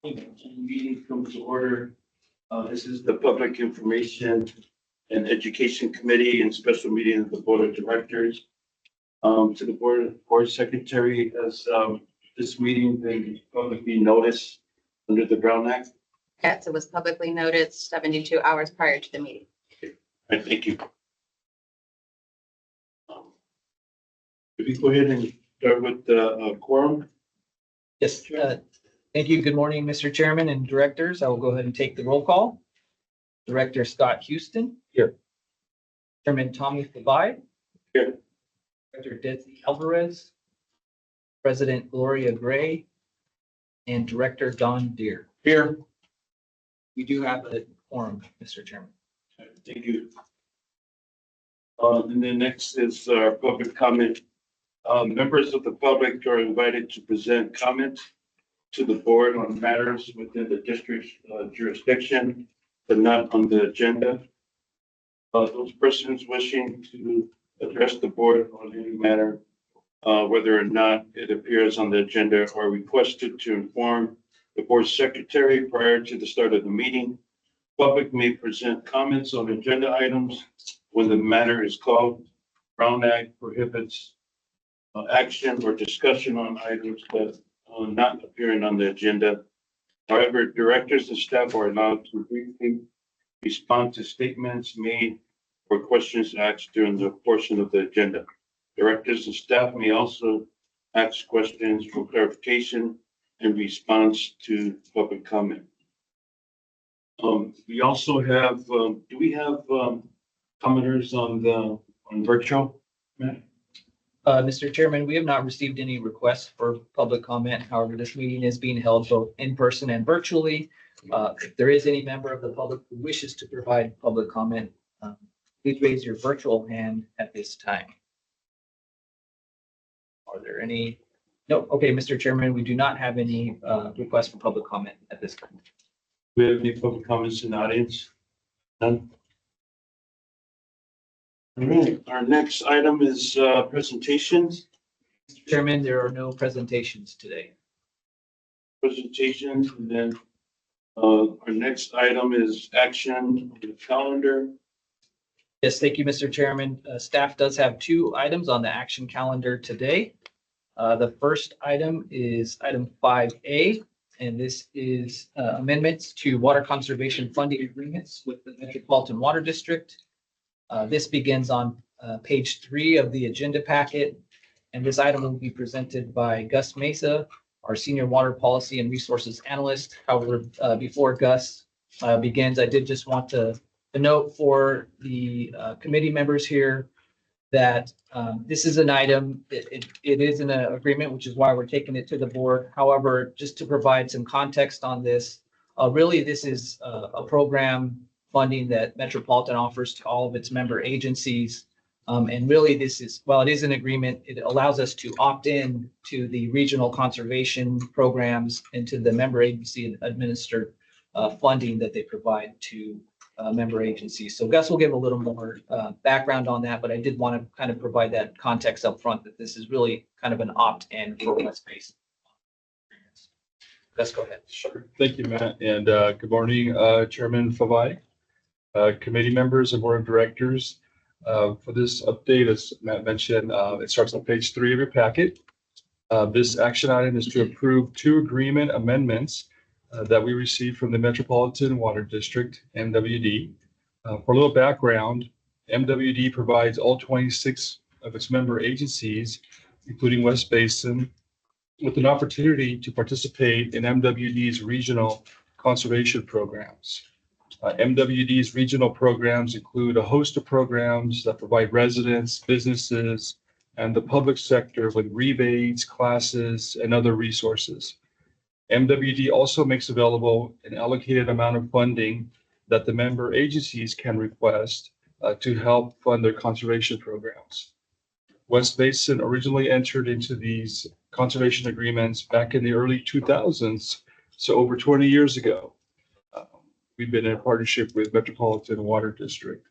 Meeting comes to order. This is the Public Information and Education Committee and special meeting of the Board of Directors. To the Board Secretary, has this meeting been publicly noticed under the Brown Act? Yes, it was publicly noted 72 hours prior to the meeting. I thank you. If you go ahead and start with the quorum. Yes, thank you. Good morning, Mr. Chairman and directors. I will go ahead and take the roll call. Director Scott Houston. Here. Chairman Tommy Favai. Here. Director Desi Alvarez. President Gloria Gray. And Director Don Deere. Here. We do have a quorum, Mr. Chairman. Thank you. And then next is our public comment. Members of the public are invited to present comments to the board on matters within the district's jurisdiction, but not on the agenda. Those persons wishing to address the board on any matter, whether or not it appears on the agenda, are requested to inform the board secretary prior to the start of the meeting. Public may present comments on agenda items when the matter is called. Brown Act prohibits action or discussion on items that are not appearing on the agenda. However, directors and staff are allowed to briefly respond to statements made or questions asked during the portion of the agenda. Directors and staff may also ask questions for clarification in response to public comment. We also have, do we have commenters on virtual, Matt? Mr. Chairman, we have not received any requests for public comment. However, this meeting is being held both in person and virtually. If there is any member of the public who wishes to provide public comment, please raise your virtual hand at this time. Are there any? No. Okay, Mr. Chairman, we do not have any requests for public comment at this time. Do we have any public comments in the audience? None? All right, our next item is presentations. Mr. Chairman, there are no presentations today. Presentations, and then our next item is action on the calendar. Yes, thank you, Mr. Chairman. Staff does have two items on the action calendar today. The first item is item 5A, and this is amendments to water conservation funding agreements with the Metropolitan Water District. This begins on page 3 of the agenda packet, and this item will be presented by Gus Mesa, our Senior Water Policy and Resources Analyst. However, before Gus begins, I did just want to note for the committee members here that this is an item, it is an agreement, which is why we're taking it to the board. However, just to provide some context on this, really this is a program funding that Metropolitan offers to all of its member agencies. And really this is, while it is an agreement, it allows us to opt in to the regional conservation programs and to the member agency administered funding that they provide to member agencies. So Gus will give a little more background on that, but I did want to kind of provide that context up front that this is really kind of an opt-in for space. Gus, go ahead. Sure. Thank you, Matt. And good morning, Chairman Favai, committee members and board of directors. For this update, as Matt mentioned, it starts on page 3 of your packet. This action item is to approve 2 agreement amendments that we received from the Metropolitan Water District, MWD. For a little background, MWD provides all 26 of its member agencies, including West Basin, with an opportunity to participate in MWD's regional conservation programs. MWD's regional programs include a host of programs that provide residents, businesses, and the public sector with rebates, classes, and other resources. MWD also makes available an allocated amount of funding that the member agencies can request to help fund their conservation programs. West Basin originally entered into these conservation agreements back in the early 2000s, so over 20 years ago. We've been in partnership with Metropolitan Water District.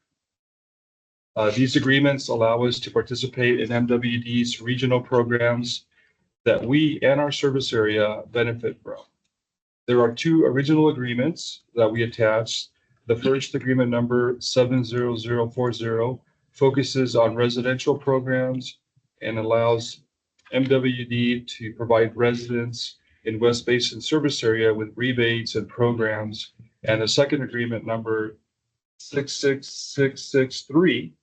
These agreements allow us to participate in MWD's regional programs that we and our service area benefit from. There are two original agreements that we attached. The first agreement number 70040 focuses on residential programs and allows MWD to provide residents in West Basin service area with rebates and programs. And the second agreement number 66663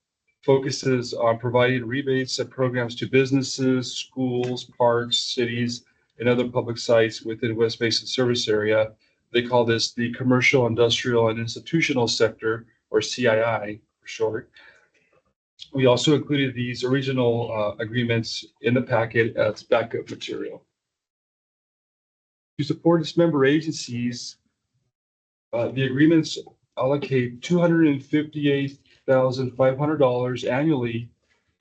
focuses on providing rebates and programs to businesses, schools, parks, cities, and other public sites within West Basin service area. They call this the Commercial, Industrial, and Institutional Sector, or CII for short. We also included these original agreements in the packet as backup material. To support its member agencies, the agreements allocate $258,500 annually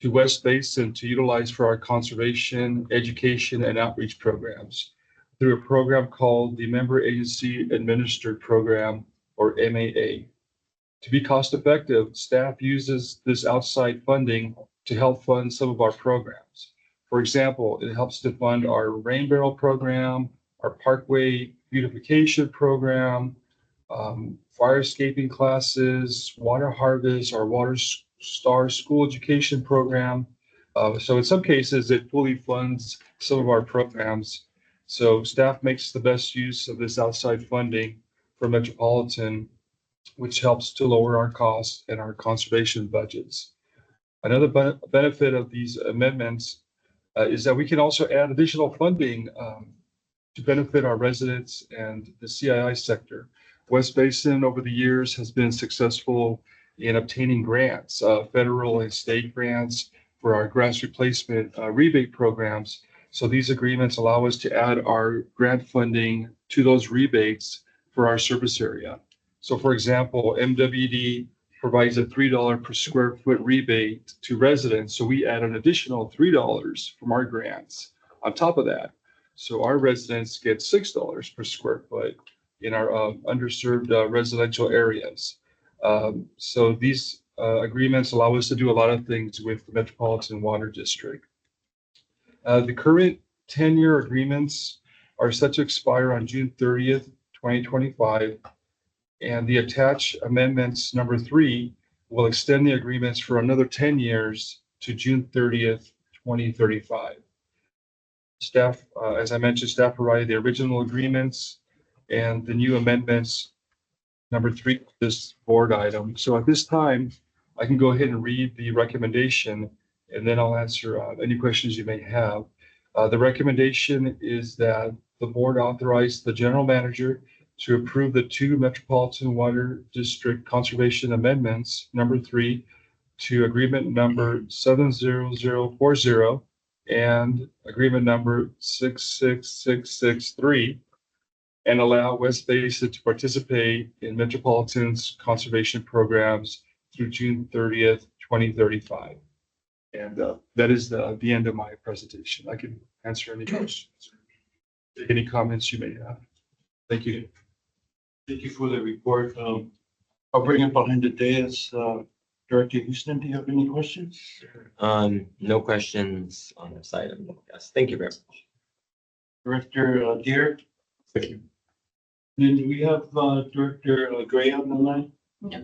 to West Basin to utilize for our conservation, education, and outreach programs through a program called the Member Agency Administered Program, or MAA. To be cost effective, staff uses this outside funding to help fund some of our programs. For example, it helps to fund our rain barrel program, our parkway beautification program, fire escaping classes, water harvest, our water star school education program. So in some cases, it fully funds some of our programs. So staff makes the best use of this outside funding for Metropolitan, which helps to lower our costs and our conservation budgets. Another benefit of these amendments is that we can also add additional funding to benefit our residents and the CII sector. West Basin over the years has been successful in obtaining grants, federal and state grants for our grass replacement rebate programs. So these agreements allow us to add our grant funding to those rebates for our service area. So for example, MWD provides a $3 per square foot rebate to residents. So we add an additional $3 from our grants on top of that. So our residents get $6 per square foot in our underserved residential areas. So these agreements allow us to do a lot of things with the Metropolitan Water District. The current 10-year agreements are set to expire on June 30th, 2025. And the attached amendments number 3 will extend the agreements for another 10 years to June 30th, 2035. Staff, as I mentioned, staff provided the original agreements and the new amendments, number 3, this board item. So at this time, I can go ahead and read the recommendation, and then I'll answer any questions you may have. The recommendation is that the board authorize the general manager to approve the 2 Metropolitan Water District Conservation Amendments, number 3, to agreement number 70040 and agreement number 66663, and allow West Basin to participate in Metropolitan's conservation programs through June 30th, 2035. And that is the end of my presentation. I can answer any questions, any comments you may have. Thank you. Thank you for the report. I'll bring it behind the dais. Director Houston, do you have any questions? No questions on this item. Yes, thank you very much. Director Deere? Thank you. Then do we have Director Gray on the line? No.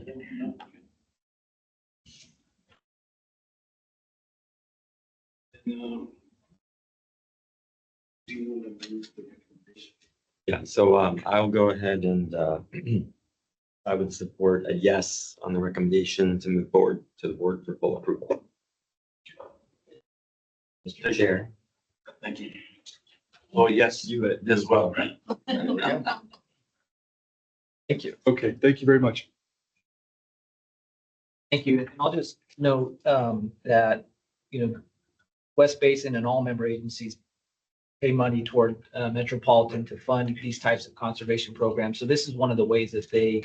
Do you want to move the recommendation? Yeah, so I'll go ahead and I would support a yes on the recommendation to move forward to the board for full approval. Mr. Chair. Thank you. Oh, yes, you as well, right? Thank you. Okay, thank you very much. Thank you. And I'll just note that, West Basin and all member agencies pay money toward Metropolitan to fund these types of conservation programs. So this is one of the ways that they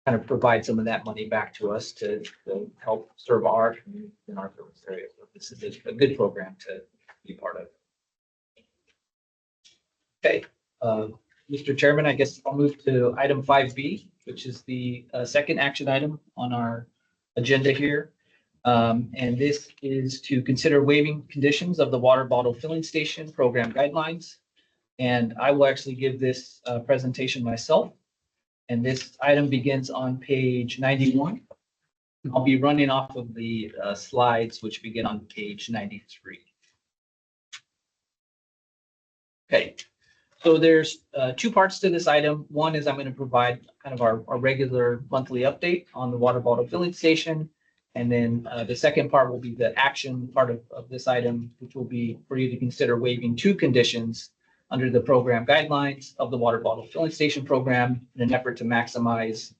kind of provide some of that money back to us to help serve our community in our service area. So this is a good program to be part of. Okay, Mr. Chairman, I guess I'll move to item 5B, which is the second action item on our agenda here. And this is to consider waiving conditions of the water bottle filling station program guidelines. And I will actually give this presentation myself. And this item begins on page 91. I'll be running off of the slides, which begin on page 93. Okay, so there's two parts to this item. One is I'm going to provide kind of our regular monthly update on the water bottle filling station. And then the second part will be the action part of this item, which will be for you to consider waiving two conditions under the program guidelines of the water bottle filling station program in an effort to maximize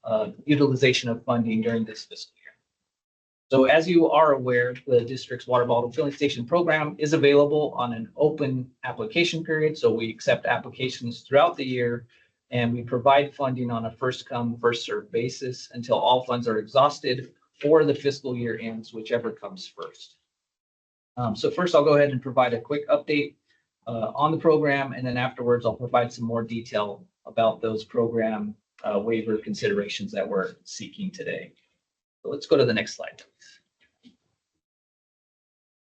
utilization of funding during this fiscal year. So as you are aware, the district's water bottle filling station program is available on an open application period. So we accept applications throughout the year and we provide funding on a first come, first served basis until all funds are exhausted or the fiscal year ends, whichever comes first. So first I'll go ahead and provide a quick update on the program, and then afterwards I'll provide some more detail about those program waiver considerations that we're seeking today. So let's go to the next slide.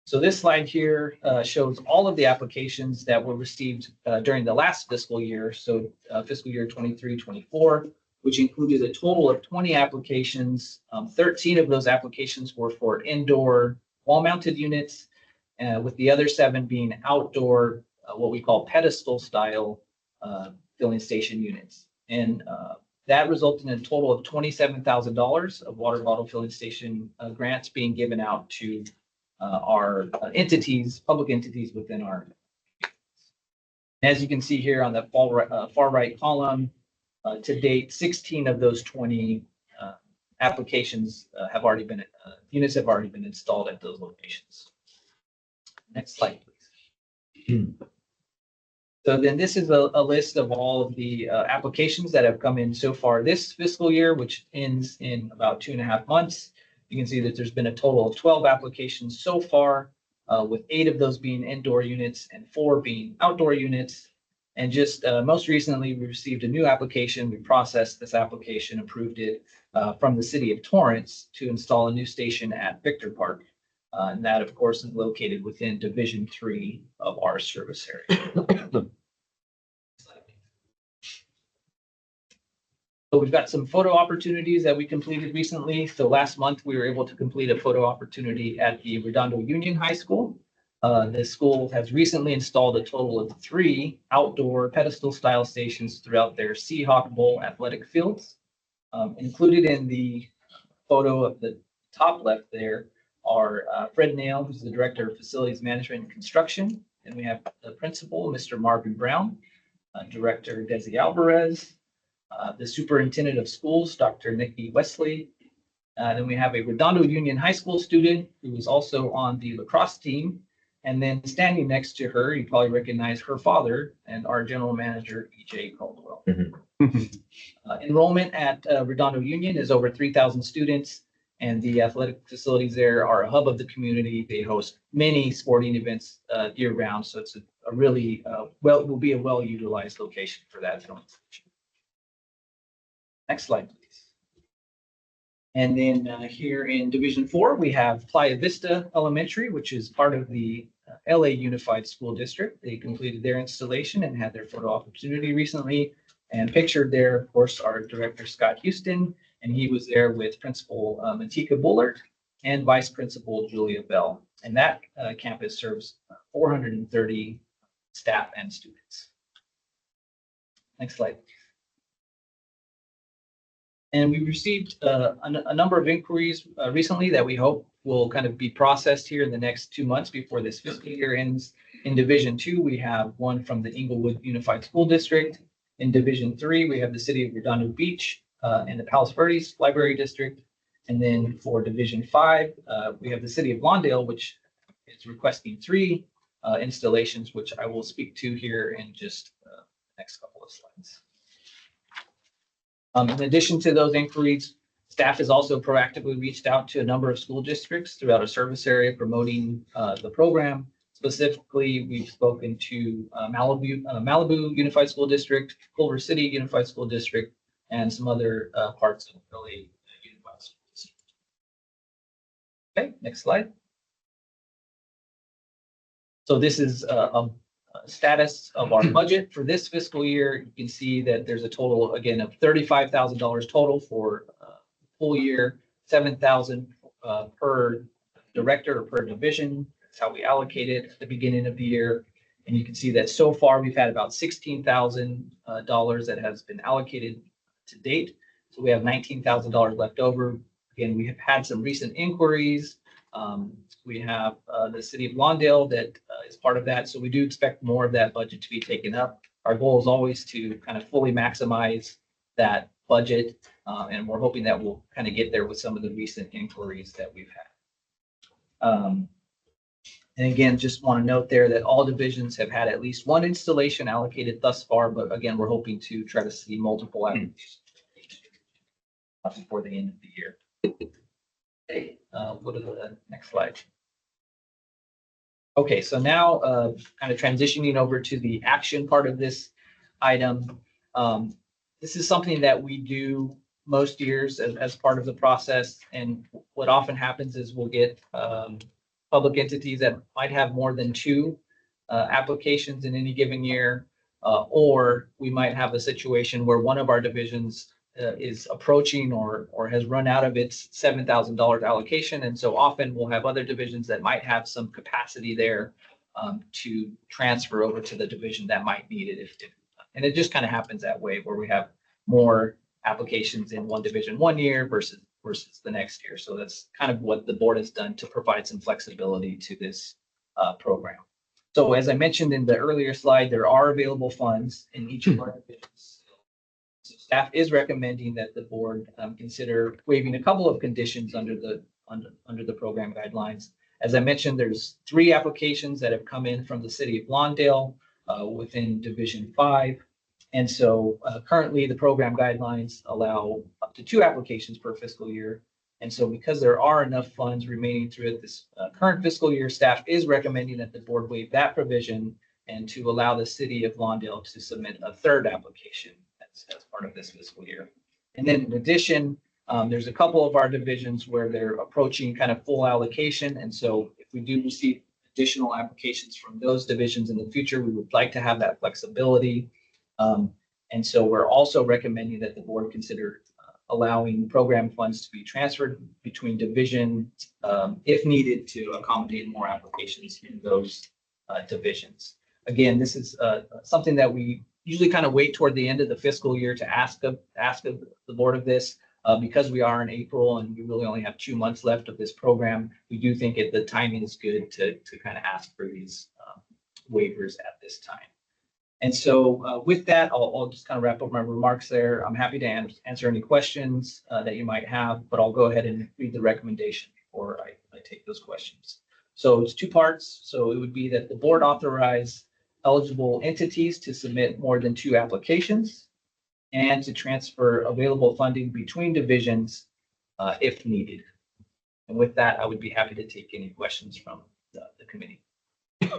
So this slide here shows all of the applications that were received during the last fiscal year, so fiscal year 23-24, which included a total of 20 applications. 13 of those applications were for indoor wall-mounted units, with the other 7 being outdoor, what we call pedestal style filling station units. And that resulted in a total of $27,000 of water bottle filling station grants being given out to our entities, public entities within our. As you can see here on the far right column, to date, 16 of those 20 applications have already been, units have already been installed at those locations. Next slide, please. So then this is a list of all of the applications that have come in so far this fiscal year, which ends in about 2.5 months. You can see that there's been a total of 12 applications so far, with 8 of those being indoor units and 4 being outdoor units. And just most recently, we received a new application. We processed this application, approved it from the city of Torrance to install a new station at Victor Park. And that, of course, is located within Division 3 of our service area. So we've got some photo opportunities that we completed recently. So last month, we were able to complete a photo opportunity at the Redondo Union High School. The school has recently installed a total of 3 outdoor pedestal style stations throughout their Seahawk Bowl athletic fields. Included in the photo of the top left there are Fred Nail, who's the Director of Facilities Management and Construction. And we have the principal, Mr. Marvin Brown, Director Desi Alvarez, the Superintendent of Schools, Dr. Nikki Wesley. Then we have a Redondo Union High School student who is also on the lacrosse team. And then standing next to her, you probably recognize her father and our General Manager, E.J. Caldwell. Enrollment at Redondo Union is over 3,000 students. And the athletic facilities there are a hub of the community. They host many sporting events year round. So it's a really, will be a well-utilized location for that film. Next slide, please. And then here in Division 4, we have Playa Vista Elementary, which is part of the LA Unified School District. They completed their installation and had their photo opportunity recently. And pictured there, of course, our Director Scott Houston, and he was there with Principal Matika Bullard and Vice Principal Julia Bell. And that campus serves 430 staff and students. Next slide. And we received a number of inquiries recently that we hope will kind of be processed here in the next 2 months before this fiscal year ends. In Division 2, we have one from the Inglewood Unified School District. In Division 3, we have the City of Redondo Beach and the Palos Verdes Library District. And then for Division 5, we have the City of Lawndale, which is requesting 3 installations, which I will speak to here in just the next couple of slides. In addition to those inquiries, staff has also proactively reached out to a number of school districts throughout our service area promoting the program. Specifically, we've spoken to Malibu Unified School District, Culver City Unified School District, and some other parts of LA Unified School District. Okay, next slide. So this is a status of our budget for this fiscal year, you can see that there's a total, again, of $35,000 total for full year, 7,000 per director or per division. That's how we allocate it at the beginning of the year. And you can see that so far, we've had about $16,000 that has been allocated to date. So we have $19,000 left over. Again, we have had some recent inquiries. We have the city of Lawndale that is part of that. So we do expect more of that budget to be taken up. Our goal is always to kind of fully maximize that budget. And we're hoping that we'll kind of get there with some of the recent inquiries that we've had. And again, just want to note there that all divisions have had at least one installation allocated thus far. But again, we're hoping to try to see multiple applications before the end of the year. Okay, go to the next slide. Okay, so now kind of transitioning over to the action part of this item. This is something that we do most years as part of the process. And what often happens is we'll get public entities that might have more than two applications in any given year. Or we might have a situation where one of our divisions is approaching or has run out of its $7,000 allocation. And so often we'll have other divisions that might have some capacity there to transfer over to the division that might need it. And it just kind of happens that way where we have more applications in one division one year versus the next year. So that's kind of what the board has done to provide some flexibility to this program. So as I mentioned in the earlier slide, there are available funds in each of our divisions. So staff is recommending that the board consider waiving a couple of conditions under the program guidelines. As I mentioned, there's 3 applications that have come in from the city of Lawndale within Division 5. And so currently the program guidelines allow up to 2 applications per fiscal year. And so because there are enough funds remaining through this current fiscal year, staff is recommending that the board waive that provision and to allow the city of Lawndale to submit a 3rd application as part of this fiscal year. And then in addition, there's a couple of our divisions where they're approaching kind of full allocation. And so if we do receive additional applications from those divisions in the future, we would like to have that flexibility. And so we're also recommending that the board consider allowing program funds to be transferred between divisions if needed to accommodate more applications in those divisions. Again, this is something that we usually kind of wait toward the end of the fiscal year to ask of the board of this. Because we are in April and we really only have 2 months left of this program, we do think the timing is good to kind of ask for these waivers at this time. And so with that, I'll just kind of wrap up my remarks there. I'm happy to answer any questions that you might have, but I'll go ahead and read the recommendation before I take those questions. So it's 2 parts. So it would be that the board authorize eligible entities to submit more than 2 applications and to transfer available funding between divisions if needed. And with that, I would be happy to take any questions from the committee.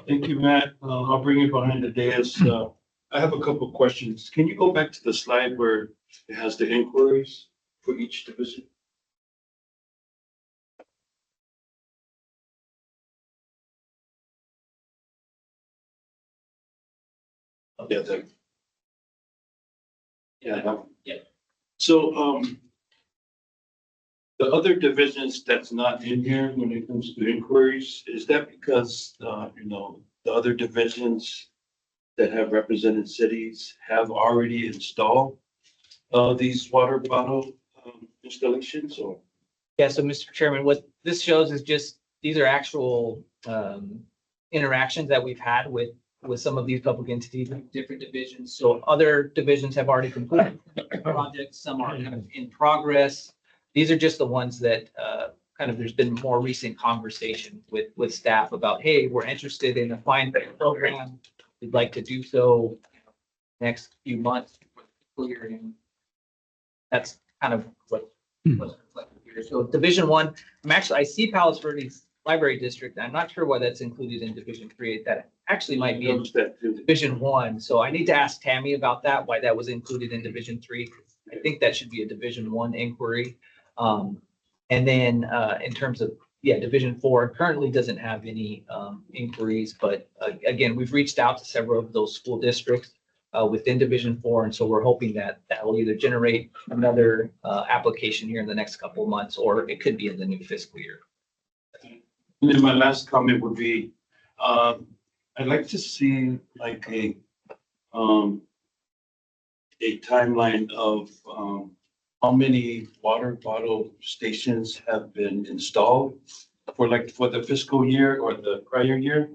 Thank you, Matt. I'll bring you behind the dais. I have a couple of questions. Can you go back to the slide where it has the inquiries for each division? Yeah, Yeah. So, the other divisions that's not in here when it comes to inquiries, is that because, the other divisions that have represented cities have already installed these water bottle installations or? Yeah, so Mr. Chairman, what this shows is just, these are actual interactions that we've had with some of these public entities, different divisions. So other divisions have already completed projects, some are kind of in progress. These are just the ones that there's been more recent conversation with staff about, hey, we're interested in applying for the program. We'd like to do so next few months. That's kind of what's reflected here. So Division 1, I see Palos Verdes Library District. I'm not sure why that's included in Division 3. That actually might be in Division 1. So I need to ask Tammy about that, why that was included in Division 3. I think that should be a Division 1 inquiry. And then in terms of yeah, Division 4 currently doesn't have any inquiries, but again, we've reached out to several of those school districts within Division 4, and so we're hoping that that will either generate another application here in the next couple of months, or it could be in the new fiscal year. And then my last comment would be, I'd like to see like a timeline of, how many water bottle stations have been installed for the fiscal year or the prior year,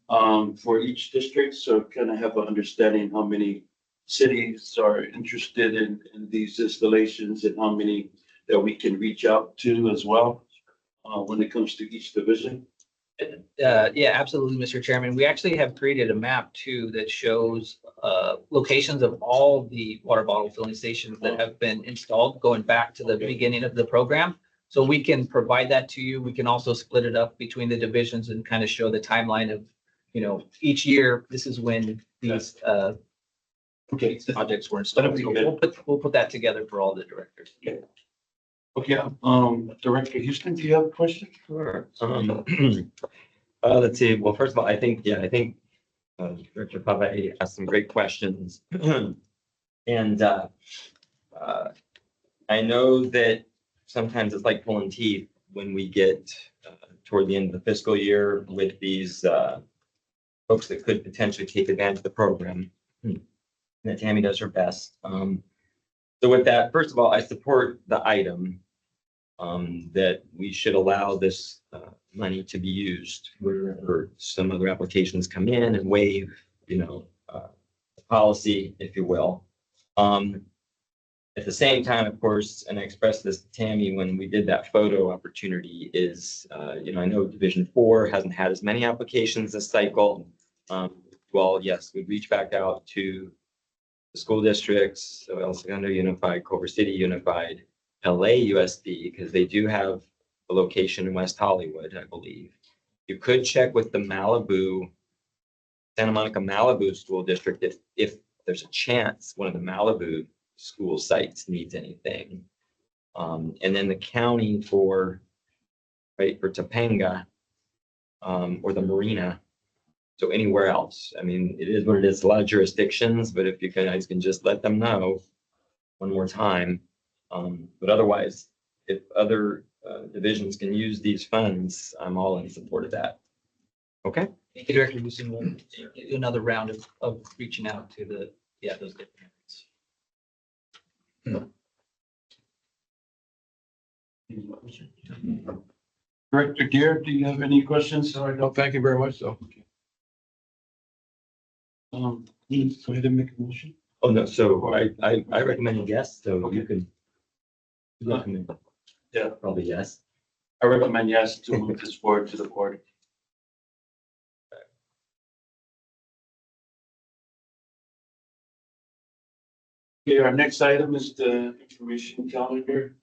for each district. So kind of have an understanding how many cities are interested in these installations and how many that we can reach out to as well, when it comes to each division. Yeah, absolutely, Mr. Chairman. We actually have created a map too that shows locations of all the water bottle filling stations that have been installed going back to the beginning of the program. So we can provide that to you. We can also split it up between the divisions and kind of show the timeline of, each year, this is when these projects were installed. That'd be So good. we'll put that together for all the directors. Okay, Director Houston, do you have a question? Sure. Let's see. Well, first of all, I think Director Pava asked some great questions. And I know that sometimes it's like pulling teeth when we get toward the end of the fiscal year with these folks that could potentially take advantage of the program. And that Tammy does her best. So with that, first of all, I support the item that we should allow this money to be used wherever some other applications come in and waive, policy, if you will. At the same time, of course, and I expressed this to Tammy when we did that photo opportunity is, I know Division 4 hasn't had as many applications this cycle. Well, yes, we'd reach back out to the school districts, so El Segundo Unified, Culver City Unified, LA USD, because they do have a location in West Hollywood, I believe. You could check with the Santa Monica Malibu School District if there's a chance one of the Malibu school sites needs anything. And then the county for Topanga, or the marina. So anywhere else. I mean, it is what it is. A lot of jurisdictions, but if you guys can just let them know one more time. But otherwise, if other divisions can use these funds, I'm all in support of that. Okay. Thank you, Director Houston. We'll do another round of reaching out to those different areas. Director Gear, do you have any questions? No, thank you very much, though. Go ahead and make a motion. Oh, no. So I recommend yes. So you can recommend. Yeah. Probably yes. I recommend yes to move this forward to the board. Okay, our next item is the information calendar.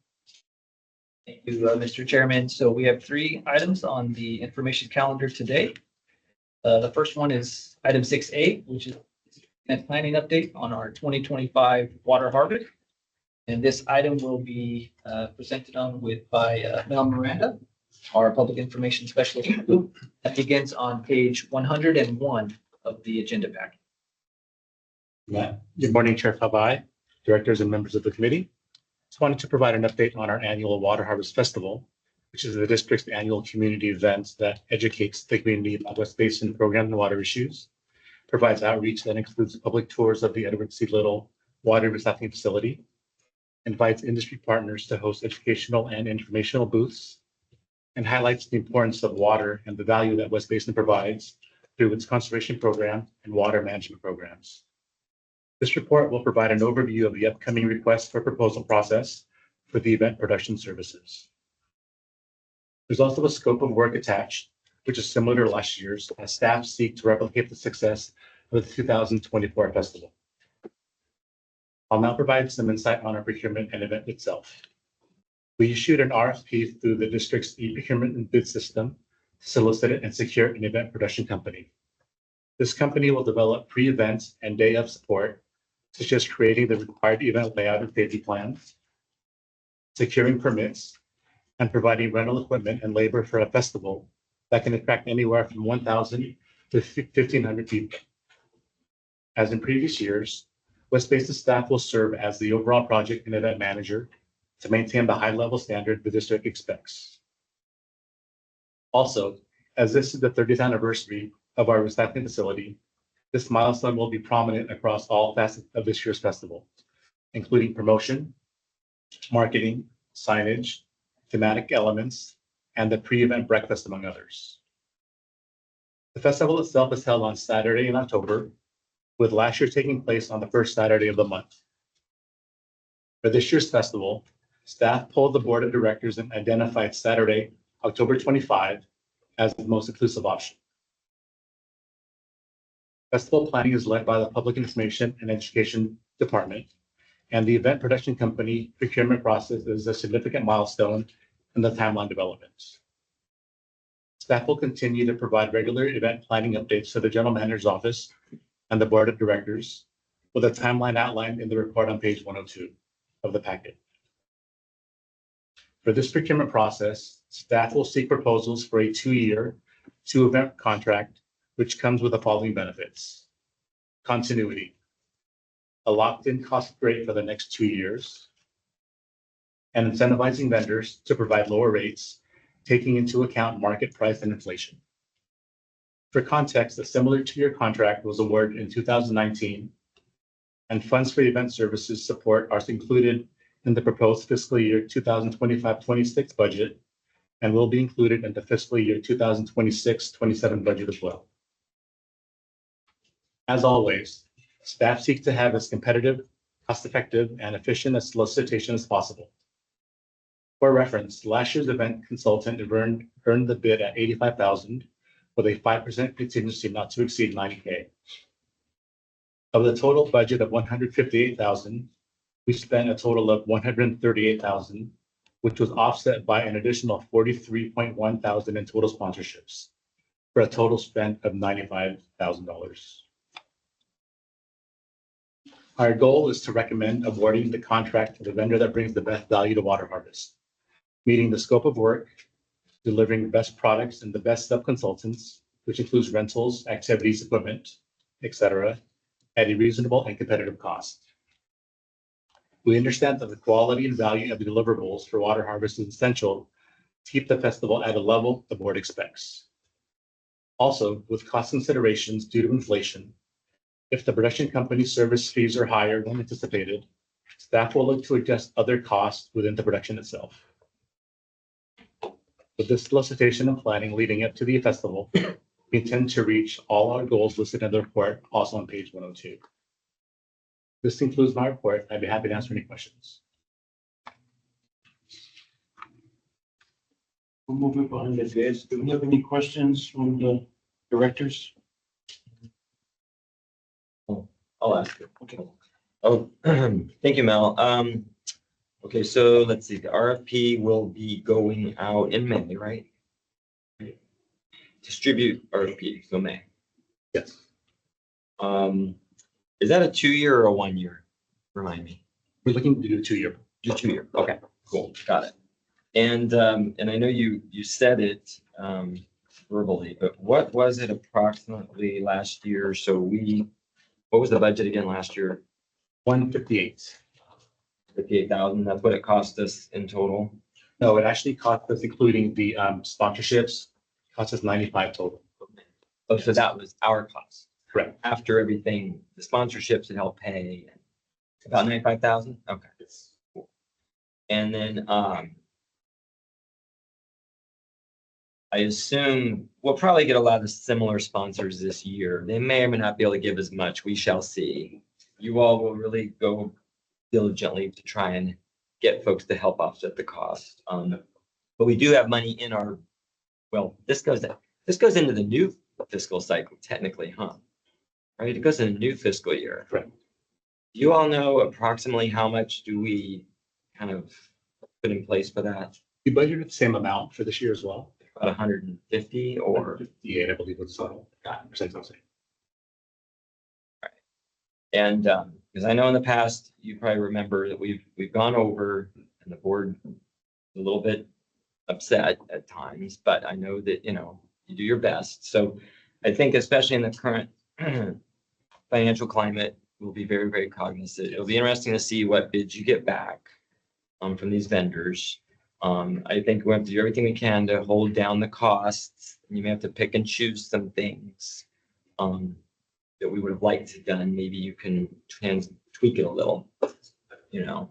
Thank you, Mr. Chairman. So we have 3 items on the information calendar today. The first one is item 6A, which is a planning update on our 2025 water harvest. And this item will be presented by Mel Miranda, our public information specialist. That begins on page 101 of the agenda packet. Good morning, Chair Fabai, directors and members of the committee. Just wanted to provide an update on our annual Water Harvest Festival, which is the district's annual community event that educates the community about West Basin program and water issues, provides outreach that includes public tours of the Edward C. Little water recycling facility, invites industry partners to host educational and informational booths, and highlights the importance of water and the value that West Basin provides through its conservation program and water management programs. This report will provide an overview of the upcoming request for proposal process for the event production services. There's also a scope of work attached, which is similar to last year's, as staff seek to replicate the success of the 2024 festival. I'll now provide some insight on our procurement and event itself. We issued an RFP through the district's e-procurement and bid system to solicit and secure an event production company. This company will develop pre-event and day of support, such as creating the required event layout and safety plans, securing permits, and providing rental equipment and labor for a festival that can attract anywhere from 1,000 to 1,500 people. As in previous years, West Basin staff will serve as the overall project and event manager to maintain the high-level standard the district expects. Also, as this is the 30th anniversary of our recycling facility, this milestone will be prominent across all facets of this year's festival, including promotion, marketing, signage, thematic elements, and the pre-event breakfast, among others. The festival itself is held on Saturday in October, with last year taking place on the first Saturday of the month. For this year's festival, staff polled the board of directors and identified Saturday, October 25, as the most inclusive option. Festival planning is led by the Public Information and Education Department, and the event production company procurement process is a significant milestone in the timeline development. Staff will continue to provide regular event planning updates to the general manager's office and the board of directors, with a timeline outlined in the report on page 102 of the packet. For this procurement process, staff will seek proposals for a 2-year, 2-event contract, which comes with the following benefits: continuity, a locked-in cost rate for the next 2 years, and incentivizing vendors to provide lower rates, taking into account market price and inflation. For context, a similar 2-year contract was awarded in 2019, and funds for event services support are included in the proposed fiscal year 2025-26 budget and will be included in the fiscal year 2026-27 budget as well. As always, staff seeks to have as competitive, cost-effective, and efficient a solicitation as possible. For reference, last year's event consultant earned the bid at $85,000 with a 5% contingency not to exceed $90K. Of the total budget of $158,000, we spent a total of $138,000, which was offset by an additional $43.1 thousand in total sponsorships, for a total spend of $95,000. Our goal is to recommend awarding the contract to the vendor that brings the best value to Water Harvest, meeting the scope of work, delivering the best products and the best sub-consultants, which includes rentals, activities, equipment, etc., at a reasonable and competitive cost. We understand that the quality and value of the deliverables for Water Harvest is essential to keep the festival at a level the board expects. Also, with cost considerations due to inflation, if the production company's service fees are higher than anticipated, staff will look to adjust other costs within the production itself. With this solicitation and planning leading up to the festival, we intend to reach all our goals listed in the report, also on page 102. This concludes my report. I'd be happy to answer any questions. We'll move it behind the desk. Do we have any questions from the directors? I'll ask you. Okay. Oh, thank you, Mel. Okay, so let's see, the RFP will be going out in May, right? Distribute RFP, so May. Yes. Is that a 2-year or a 1-year? Remind me. We're looking to do a 2-year. Do 2-year. Okay, cool. Got it. And I know you said it verbally, but what was it approximately last year? So what was the budget again last year? 158. 58,000. That's what it cost us in total. No, it actually cost us, including the sponsorships, cost us 95 total. Oh, so that was our cost. Correct. After everything, the sponsorships had helped pay about 95,000. Okay. Cool. And then I assume we'll probably get a lot of similar sponsors this year. They may or may not be able to give as much. We shall see. You all will really go diligently to try and get folks to help offset the cost. But we do have money in our, well, this goes into the new fiscal cycle technically, huh? Right? It goes in a new fiscal year. Correct. Do you all know approximately how much do we kind of put in place for that? We budgeted the same amount for this year as well. About 150 or? 58, I believe was the percent I'll say. And because I know in the past, you probably remember that we've gone over and the board a little bit upset at times, but I know that, you know, you do your best. So I think especially in the current financial climate, we'll be very, very cognizant. It'll be interesting to see what bids you get back from these vendors. I think we have to do everything we can to hold down the costs. You may have to pick and choose some things that we would have liked to done. Maybe you can tweak it a little, you know.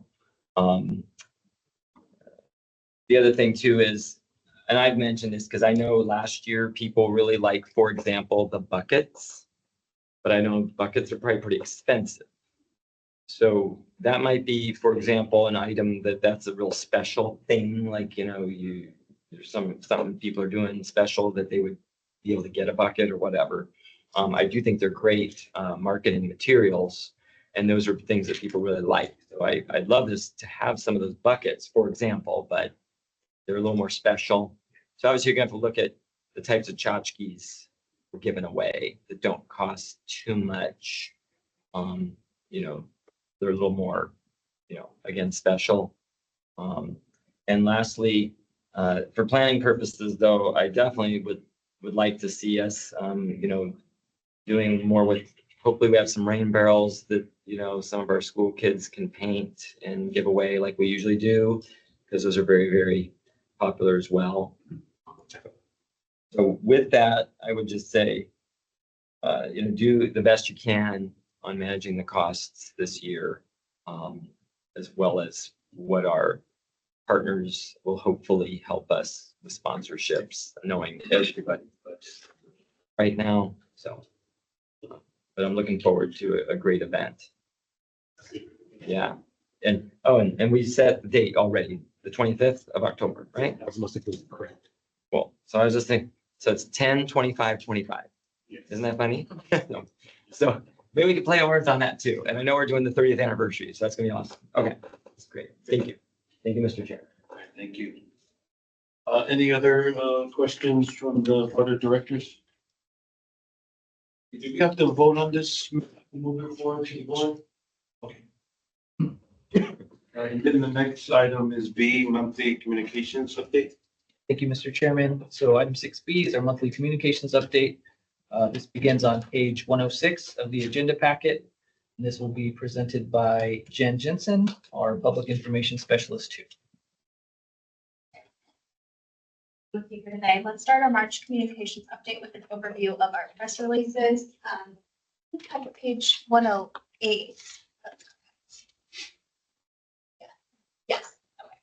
The other thing too is, and I've mentioned this because I know last year people really like, for example, the buckets, but I know buckets are probably pretty expensive. So that might be, for example, an item that's a real special thing, like, you know, there's some people are doing special that they would be able to get a bucket or whatever. I do think they're great marketing materials, and those are things that people really like. So I'd love this to have some of those buckets, for example, but they're a little more special. So obviously you're gonna have to look at the types of tchotchkes we're giving away that don't cost too much. You know, they're a little more, you know, again, special. And lastly, for planning purposes, though, I definitely would like to see us, you know, doing more with, hopefully we have some rain barrels that, you know, some of our school kids can paint and give away like we usually do, because those are very, very popular as well. So with that, I would just say, you know, do the best you can on managing the costs this year, as well as what our partners will hopefully help us with sponsorships, knowing everybody right now. So, but I'm looking forward to a great event. Yeah. And, and we set the date already, the 25th of October, right? That was mostly correct. Well, so I was just thinking, so it's 10, 25, 25. Isn't that funny? No. So maybe we could play words on that too. And I know we're doing the 30th anniversary, so that's gonna be awesome. Okay, that's great. Thank you. Thank you, Mr. Chair. All right, thank you. Any other questions from the board of directors? Do we have to vote on this moving forward to the board? Okay. And then the next item is B, monthly communications update. Thank you, Mr. Chairman. So item 6B is our monthly communications update. This begins on page 106 of the agenda packet. And this will be presented by Jen Jensen, our Public Information Specialist 2. With you for today. Let's start our March communications update with an overview of our press releases. Page 108. Yes. Okay.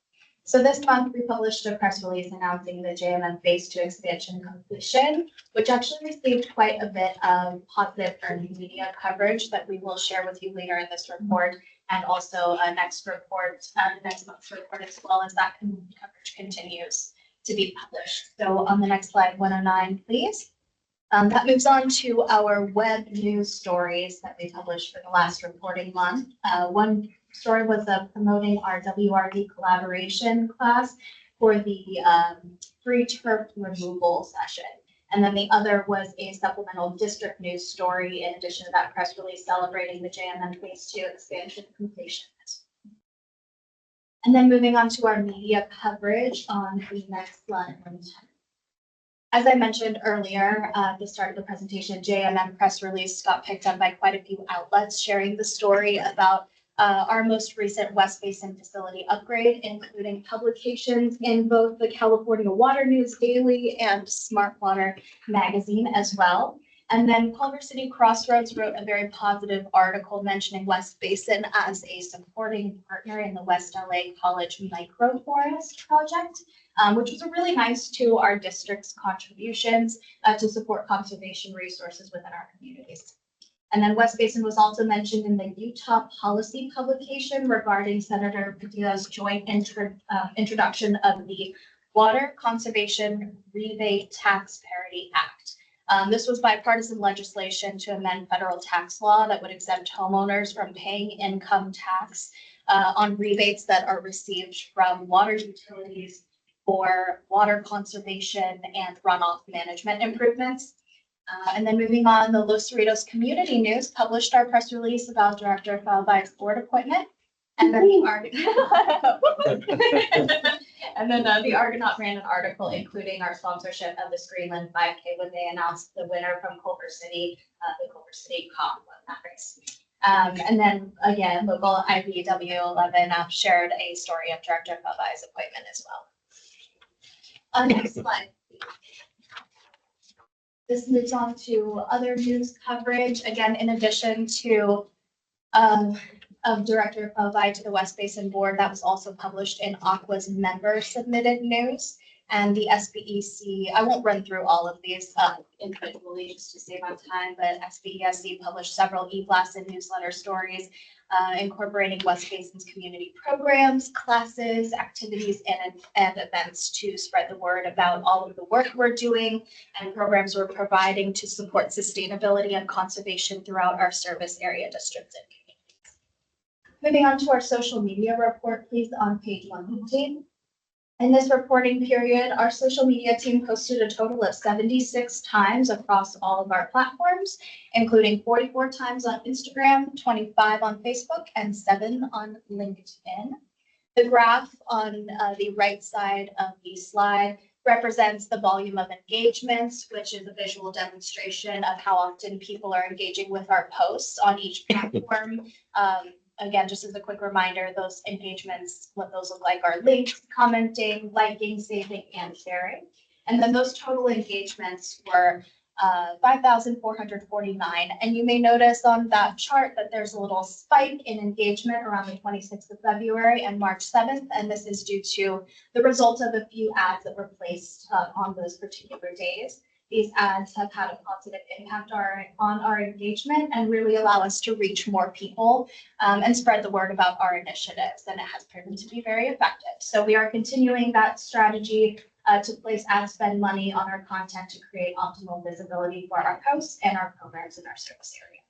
So this month we published a press release announcing the JMM Phase 2 expansion completion, which actually received quite a bit of positive earned media coverage that we will share with you later in this report, and also next month's report, as well as that coverage continues to be published. So on the next slide, 109, please. That moves on to our web news stories that we published for the last reporting month. One story was promoting our WRD collaboration class for the free turf removal session. And then the other was a supplemental district news story in addition to that press release celebrating the JMM Phase 2 expansion completion. And then moving on to our media coverage on the next slide. As I mentioned earlier, at the start of the presentation, JMM press release got picked up by quite a few outlets sharing the story about our most recent West Basin facility upgrade, including publications in both the California Water News Daily and Smart Water magazine as well. And then Culver City Crossroads wrote a very positive article mentioning West Basin as a supporting partner in the West LA College Microforest project, which was really nice to our district's contributions to support conservation resources within our communities. And then West Basin was also mentioned in the Utah policy publication regarding Senator Padilla's joint introduction of the Water Conservation Rebate Tax Parity Act. This was bipartisan legislation to amend federal tax law that would exempt homeowners from paying income tax on rebates that are received from water utilities for water conservation and runoff management improvements. And then moving on, the Los Cerritos Community News published our press release about Director Falvey's board appointment. And then the Argonaut ran an article including our sponsorship of the Screenland 5K when they announced the winner from Culver City, the Culver City Cop won that race. And then again, local IBW 11 shared a story of Director Fabai's appointment as well. Next slide. This moves on to other news coverage. Again, in addition to of Director Fabai to the West Basin Board, that was also published in Aqua's member submitted news. And the SBEC, I won't run through all of these individually just to save on time, but SBESC published several e-blasts and newsletter stories incorporating West Basin's community programs, classes, activities, and events to spread the word about all of the work we're doing and programs we're providing to support sustainability and conservation throughout our service area districts and communities. Moving on to our social media report, please, on page 115. In this reporting period, our social media team posted a total of 76 times across all of our platforms, including 44 times on Instagram, 25 on Facebook, and 7 on LinkedIn. The graph on the right side of the slide represents the volume of engagements, which is a visual demonstration of how often people are engaging with our posts on each platform. Again, just as a quick reminder, those engagements, what those look like are links, commenting, liking, saving, and sharing. And then those total engagements were 5,449. And you may notice on that chart that there's a little spike in engagement around the 26th of February and March 7th. And this is due to the result of a few ads that were placed on those particular days. These ads have had a positive impact on our engagement and really allow us to reach more people and spread the word about our initiatives. And it has proven to be very effective. So we are continuing that strategy to place ad spend money on our content to create optimal visibility for our posts and our programs in our service area.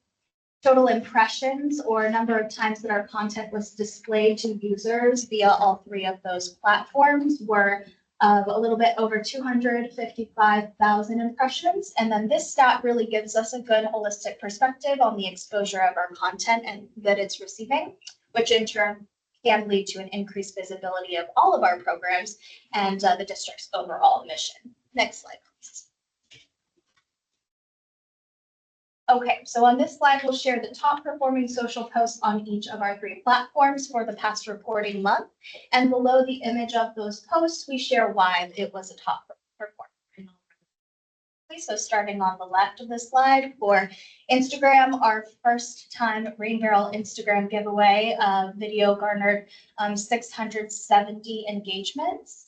Total impressions, or number of times that our content was displayed to users via all 3 of those platforms, were a little bit over 255,000 impressions. And then this stat really gives us a good holistic perspective on the exposure of our content and that it's receiving, which in turn can lead to an increased visibility of all of our programs and the district's overall mission. Next slide, please. Okay, so on this slide, we'll share the top performing social posts on each of our 3 platforms for the past reporting month. And below the image of those posts, we share why it was a top performer. So starting on the left of the slide, for Instagram, our first time Rain Barrel Instagram giveaway video garnered 670 engagements.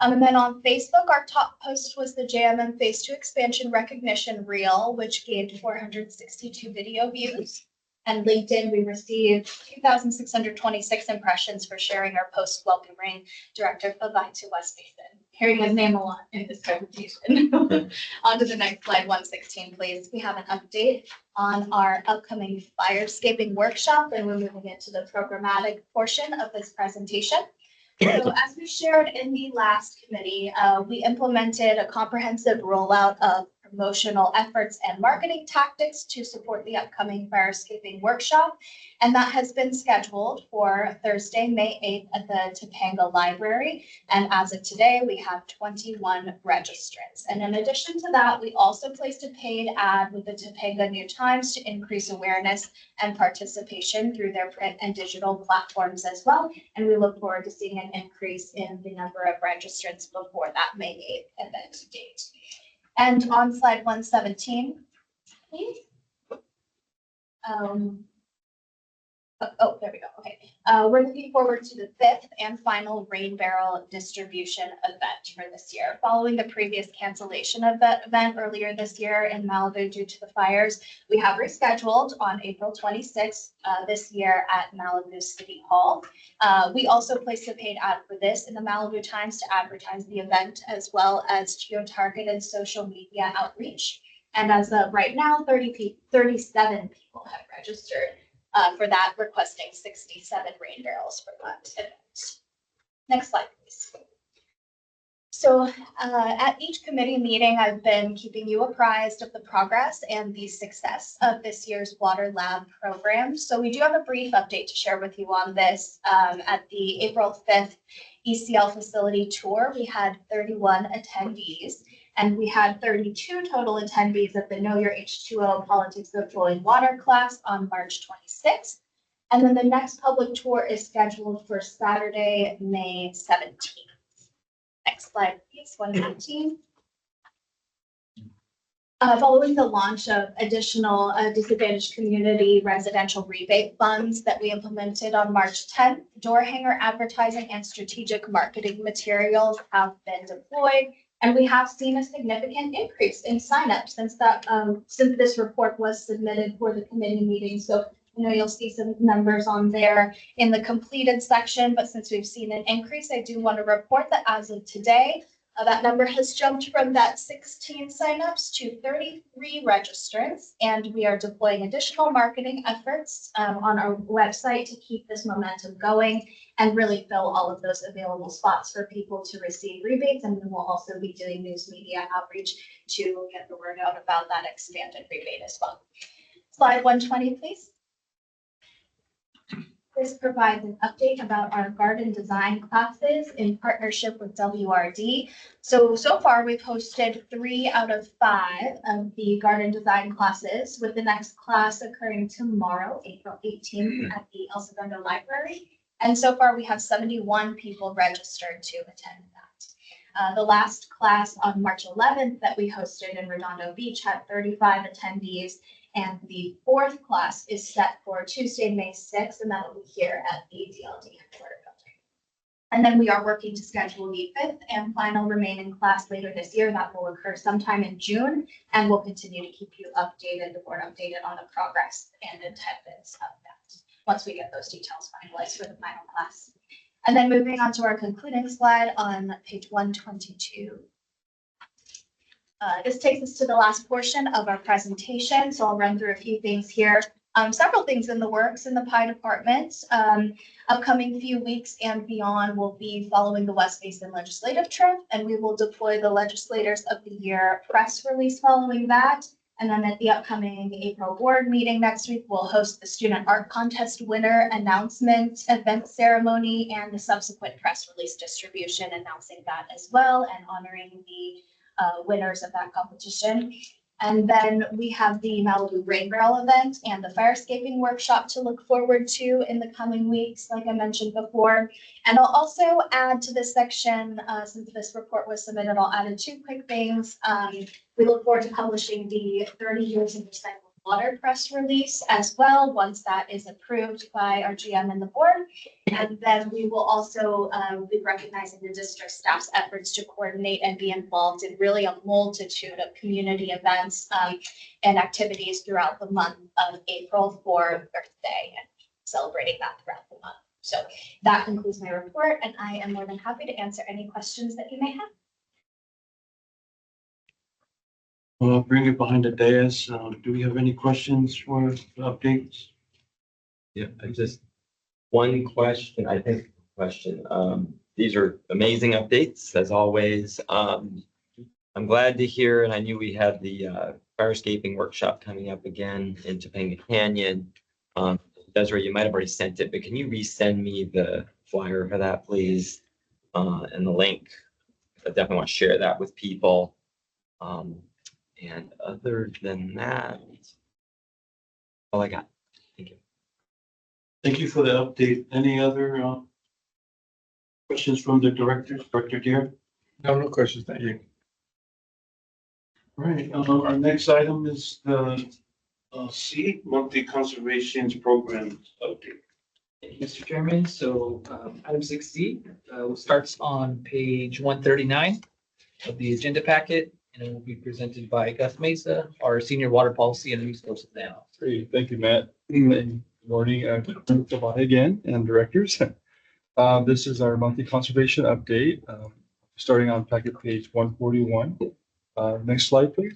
And then on Facebook, our top post was the JMM Phase 2 Expansion Recognition Reel, which gained 462 video views. And LinkedIn, we received 2,626 impressions for sharing our post welcoming Director Fabai to West Basin. Hearing his name a lot in this presentation. On to the next slide, 116, please. We have an update on our upcoming firescaping workshop, and we're moving into the programmatic portion of this presentation. So as we shared in the last committee, we implemented a comprehensive rollout of promotional efforts and marketing tactics to support the upcoming firescaping workshop. And that has been scheduled for Thursday, May 8th at the Topanga Library. And as of today, we have 21 registrants. And in addition to that, we also placed a paid ad with the Topanga New Times to increase awareness and participation through their print and digital platforms as well. And we look forward to seeing an increase in the number of registrants before that May 8th event date. And on slide 117, please. There we go. Okay. We're looking forward to the 5th and final Rain Barrel distribution event for this year. Following the previous cancellation of that event earlier this year in Malibu due to the fires, we have rescheduled on April 26th this year at Malibu City Hall. We also placed a paid ad for this in the Malibu Times to advertise the event, as well as geo-targeted social media outreach. And as of right now, 37 people have registered for that, requesting 67 rain barrels for that event. Next slide, please. So at each committee meeting, I've been keeping you apprised of the progress and the success of this year's Water Lab program. So we do have a brief update to share with you on this. At the April 5th ECL facility tour, we had 31 attendees, and we had 32 total attendees at the Know Your H2O Politics of Flowing Water class on March 26th. And then the next public tour is scheduled for Saturday, May 17th. Next slide, please, 119. Following the launch of additional disadvantaged community residential rebate funds that we implemented on March 10th, door hanger advertising and strategic marketing materials have been deployed. And we have seen a significant increase in signups since this report was submitted for the committee meeting. So you'll see some numbers on there in the completed section, but since we've seen an increase, I do want to report that as of today, that number has jumped from that 16 signups to 33 registrants, and we are deploying additional marketing efforts on our website to keep this momentum going and really fill all of those available spots for people to receive rebates. And we will also be doing news media outreach to get the word out about that expanded rebate as well. Slide 120, please. This provides an update about our garden design classes in partnership with WRD. So far we've hosted 3 out of 5 of the garden design classes, with the next class occurring tomorrow, April 18th at the El Segundo Library. And so far we have 71 people registered to attend that. The last class on March 11th that we hosted in Redondo Beach had 35 attendees. And the 4th class is set for Tuesday, May 6th, and that will be here at the DLD headquarters building. And then we are working to schedule the 5th and final remaining class later this year. That will occur sometime in June, and we'll continue to keep you updated, the board updated on the progress and attendance of that once we get those details finalized for the final class. And then moving on to our concluding slide on page 122. This takes us to the last portion of our presentation, so I'll run through a few things here. Several things in the works in the PI department. Upcoming few weeks and beyond will be following the West Basin legislative trip, and we will deploy the Legislators of the Year press release following that. And then at the upcoming April board meeting next week, we'll host the Student Art Contest winner announcement event ceremony and the subsequent press release distribution, announcing that as well and honoring the winners of that competition. And then we have the Malibu Rain Barrel event and the fire escaping workshop to look forward to in the coming weeks, like I mentioned before. And I'll also add to this section, since this report was submitted, I'll add in 2 quick things. We look forward to publishing the 30 years of recycled water press release as well, once that is approved by our GM and the board. And then we will also be recognizing the district staff's efforts to coordinate and be involved in really a multitude of community events and activities throughout the month of April for Earth Day and celebrating that throughout the month. So that concludes my report, and I am more than happy to answer any questions that you may have. Well, I'll bring it behind the dais. Do we have any questions for updates? Yeah, one question, these are amazing updates as always. I'm glad to hear, and I knew we had the fire escaping workshop coming up again in Topanga Canyon. Desiree, you might have already sent it, but can you resend me the flyer for that, please? And the link. I definitely want to share that with people. And other than that, all I got. Thank you. Thank you for the update. Any other questions from the directors? Director Deere? No questions. Thank you. All right, our next item is the C, monthly conservations programs update. Thank you, Mr. Chairman. So item 6C starts on page 139 of the agenda packet, and it will be presented by Gus Mesa, our Senior Water Policy and Resources Analyst. Great. Thank you, Matt. Good morning, again, and directors. This is our monthly conservation update, starting on packet page 141. Next slide, please.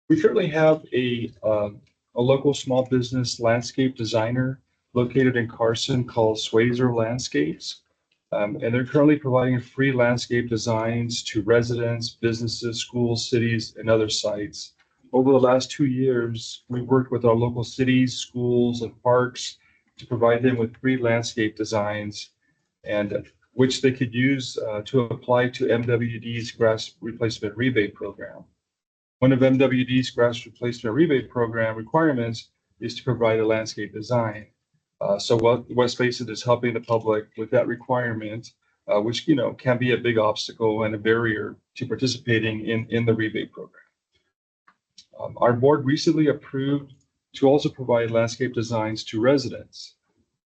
We currently have a local small business landscape designer located in Carson called Swazer Landscapes. And they're currently providing free landscape designs to residents, businesses, schools, cities, and other sites. Over the last 2 years, we've worked with our local cities, schools, and parks to provide them with free landscape designs, and which they could use to apply to MWD's grass replacement rebate program. One of MWD's grass replacement rebate program requirements is to provide a landscape design. So what West Basin is helping the public with that requirement, which can be a big obstacle and a barrier to participating in the rebate program. Our board recently approved to also provide landscape designs to residents.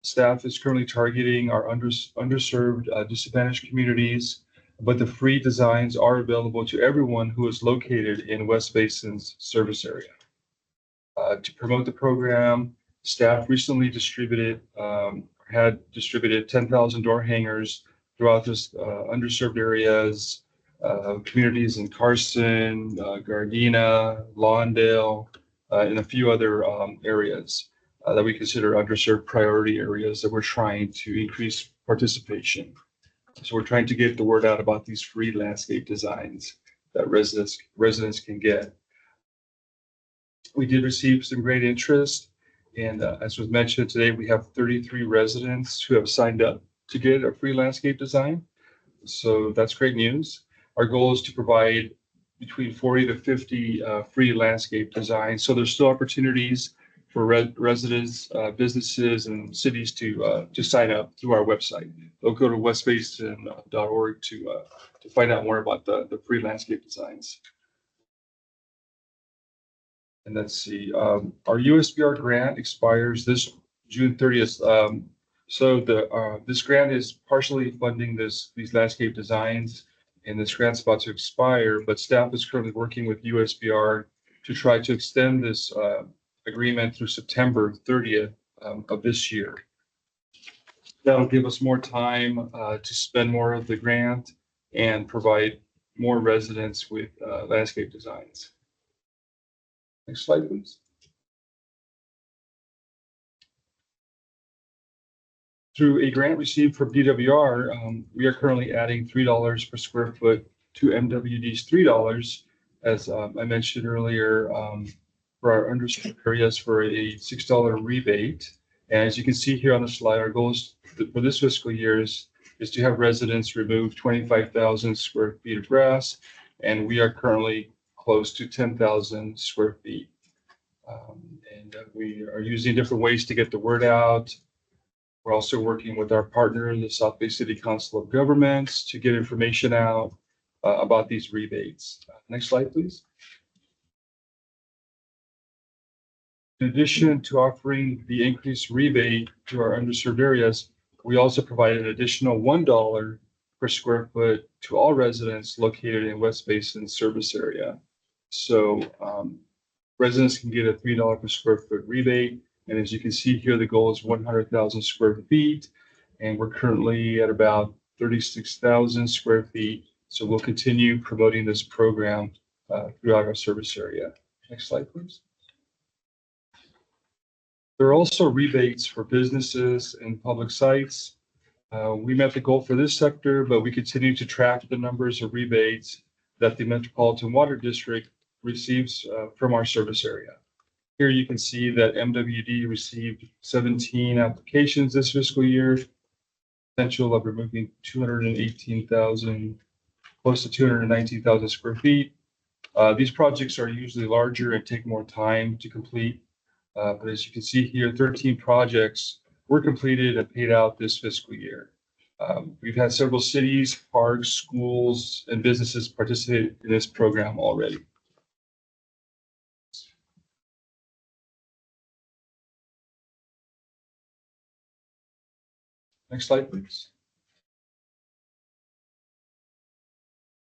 Staff is currently targeting our underserved, disadvantaged communities, but the free designs are available to everyone who is located in West Basin's service area. To promote the program, staff recently had distributed 10,000 door hangers throughout this underserved areas, communities in Carson, Gardena, Lawndale, and a few other areas that we consider underserved priority areas that we're trying to increase participation. So we're trying to get the word out about these free landscape designs that residents can get. We did receive some great interest, and as was mentioned today, we have 33 residents who have signed up to get a free landscape design. So that's great news. Our goal is to provide between 40 to 50 free landscape designs. So there's still opportunities for residents, businesses, and cities to sign up through our website. They'll go to westbasin.org to find out more about the free landscape designs. And let's see, our USBR grant expires this June 30th. So this grant is partially funding these landscape designs, and this grant's about to expire, but staff is currently working with USBR to try to extend this agreement through September 30th of this year. That'll give us more time to spend more of the grant and provide more residents with landscape designs. Next slide, please. Through a grant received from DWR, we are currently adding $3 per square foot to MWD's $3, as I mentioned earlier, for our underserved areas for a $6 rebate. And as you can see here on the slide, our goal for this fiscal year is to have residents remove 25,000 square feet of grass, and we are currently close to 10,000 square feet. And we are using different ways to get the word out. We're also working with our partner, the South Bay City Council of Governments, to get information out about these rebates. Next slide, please. In addition to offering the increased rebate to our underserved areas, we also provide an additional $1 per square foot to all residents located in West Basin service area. So residents can get a $3 per square foot rebate. And as you can see here, the goal is 100,000 square feet. And we're currently at about 36,000 square feet. So we'll continue promoting this program throughout our service area. Next slide, please. There are also rebates for businesses and public sites. We met the goal for this sector, but we continue to track the numbers of rebates that the Metropolitan Water District receives from our service area. Here you can see that MWD received 17 applications this fiscal year, potential of removing 218,000, close to 219,000 square feet. These projects are usually larger and take more time to complete. But as you can see here, 13 projects were completed and paid out this fiscal year. We've had several cities, parks, schools, and businesses participate in this program already. Next slide, please.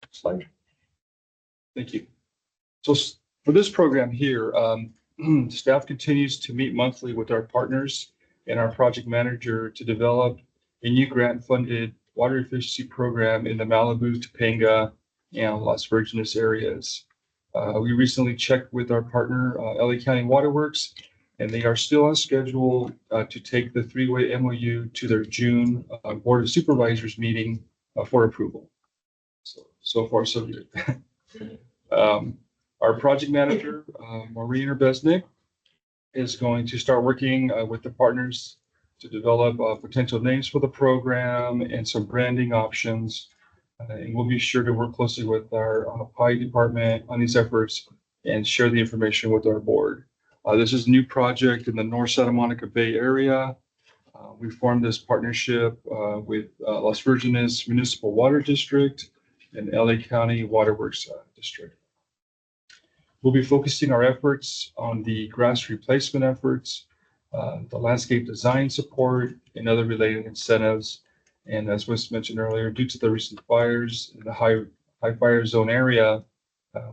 Next slide. Thank you. So for this program here, staff continues to meet monthly with our partners and our project manager to develop a new grant-funded water efficiency program in the Malibu, Topanga, and Las Virgenes areas. We recently checked with our partner, LA County Water Works, And they are still on schedule to take the three-way MOU to their June Board of Supervisors meeting for approval. So far, so good. Our project manager, Maureen Besnick, is going to start working with the partners to develop potential names for the program and some branding options. And we'll be sure to work closely with our PI department on these efforts and share the information with our board. This is a new project in the North Santa Monica Bay area. We formed this partnership with Las Virgenes Municipal Water District and LA County Waterworks District. We'll be focusing our efforts on the grass replacement efforts, the landscape design support, and other related incentives. And as was mentioned earlier, due to the recent fires in the high fire zone area,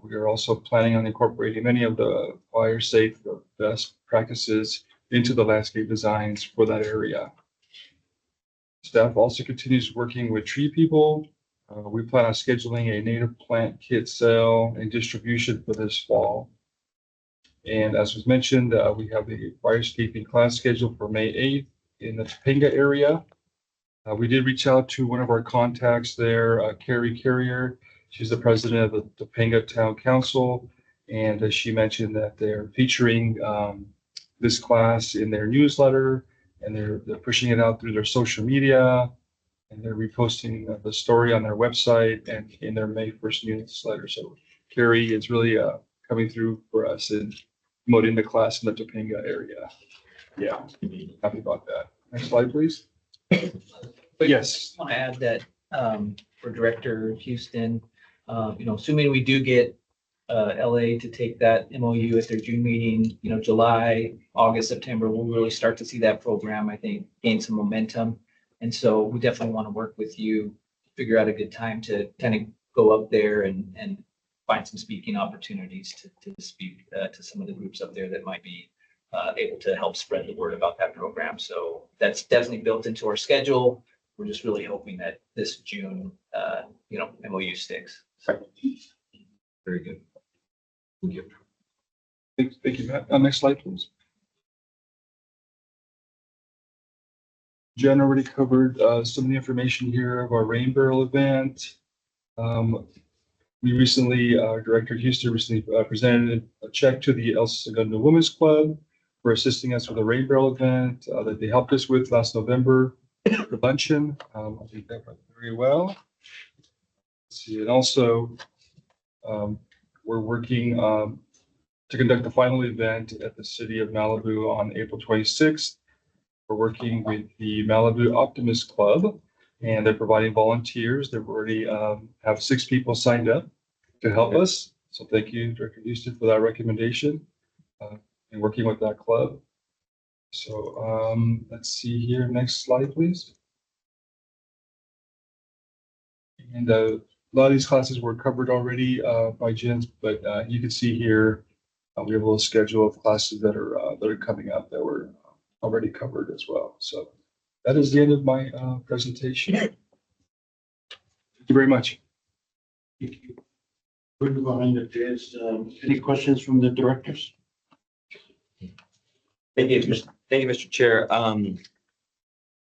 we are also planning on incorporating many of the fire safe best practices into the landscape designs for that area. Staff also continues working with tree people. We plan on scheduling a native plant kit sale and distribution for this fall. And as was mentioned, we have a firescaping class scheduled for May 8th in the Topanga area. We did reach out to one of our contacts there, Carrie Carrier. She's the president of the Topanga Town Council. And she mentioned that they're featuring this class in their newsletter, and they're pushing it out through their social media, and they're reposting the story on their website and in their May 1st newsletter. So Carrie is really coming through for us and promoting the class in the Topanga area. Yeah, happy about that. Next slide, please. But Yes. I want to add that for Director Houston, assuming we do get LA to take that MOU at their June meeting, July, August, September, we'll really start to see that program, I think, gain some momentum. And so we definitely want to work with you, figure out a good time to kind of go up there and find some speaking opportunities to speak to some of the groups up there that might be able to help spread the word about that program. So that's definitely built into our schedule. We're just really hoping that this June, MOU sticks. So, very good. Thank you. Thank you, Matt. Next slide, please. Jen already covered some of the information here of our Rain Barrel event. We recently, Director Houston recently presented a check to the El Segundo Women's Club for assisting us with a Rain Barrel event that they helped us with last November for luncheon. I think that went very well. Let's see, and also we're working to conduct the final event at the City of Malibu on April 26th. We're working with the Malibu Optimist Club, and they're providing volunteers. They've already have 6 people signed up to help us. So thank you, Director Houston, for that recommendation and working with that club. So let's see here. Next slide, please. And a lot of these classes were covered already by Jen, but you can see here we have a little schedule of classes that are coming up that were already covered as well. So that is the end of my presentation. Thank you very much. Thank you. We're behind the desk. Any questions from the directors? Thank you, Mr. Chair.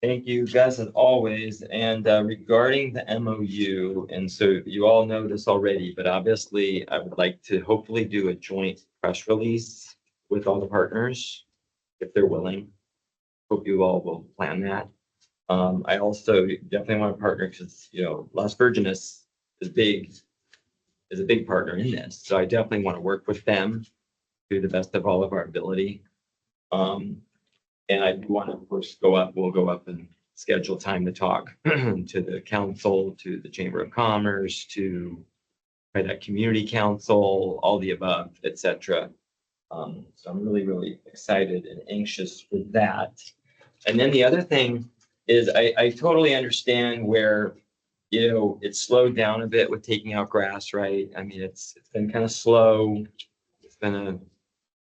Thank you guys as always. And regarding the MOU, and so you all know this already, but obviously I would like to hopefully do a joint press release with all the partners if they're willing. Hope you all will plan that. I also definitely want to partner because, Las Virgenes is a big partner in this. So I definitely want to work with them to the best of all of our ability. And I do want to, of course, we'll go up and schedule time to talk to the council, to the Chamber of Commerce, to that community council, all the above, etc. So I'm really, really excited and anxious for that. And then the other thing is I totally understand where, it's slowed down a bit with taking out grass, right? I mean, it's been kind of slow. It's been a kind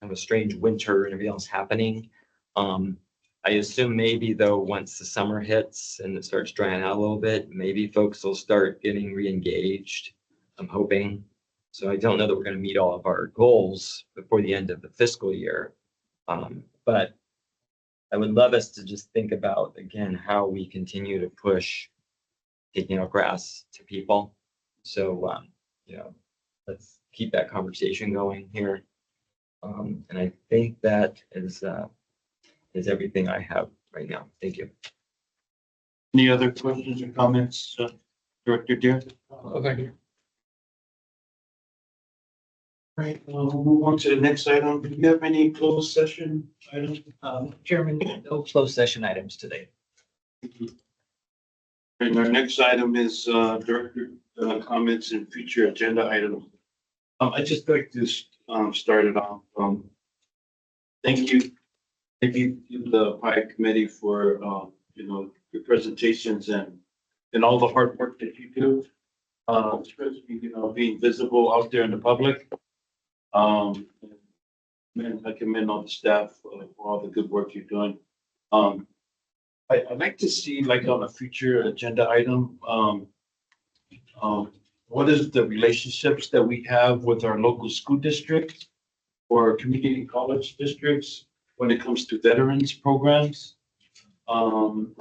of a strange winter and everything else happening. I assume maybe though, once the summer hits and it starts drying out a little bit, maybe folks will start getting re-engaged. I'm hoping. So I don't know that we're going to meet all of our goals before the end of the fiscal year. But I would love us to just think about, again, how we continue to push taking out grass to people. So, let's keep that conversation going here. And I think that is everything I have right now. Thank you. Any other questions or comments, Director Deere? Thank you. Right, we'll move on to the next item. Do you have any closed session items? Chairman, no closed session items today. And our next item is director comments and future agenda items. I'd just like to start it off. Thank you. Thank you to the PI committee for your presentations and all the hard work that you do. Especially, being visible out there in the public. Man, I commend all the staff for all the good work you're doing. I'd like to see, like, on a future agenda item, what is the relationships that we have with our local school districts or community college districts when it comes to veterans programs? And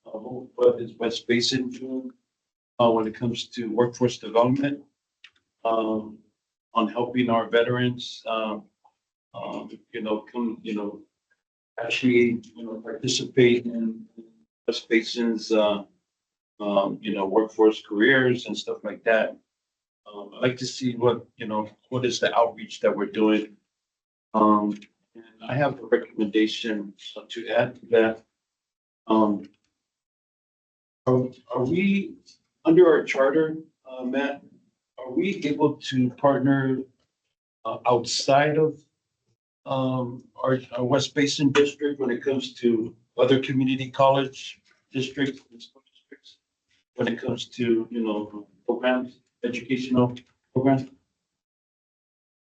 what is West Basin doing when it comes to workforce development? On helping our veterans, actually, participate in West Basin's, workforce careers and stuff like that. I'd like to see what is the outreach that we're doing. And I have a recommendation to add to that. Are we, under our charter, Matt, are we able to partner outside of our West Basin district when it comes to other community college districts and school districts? When it comes to, programs, educational programs? I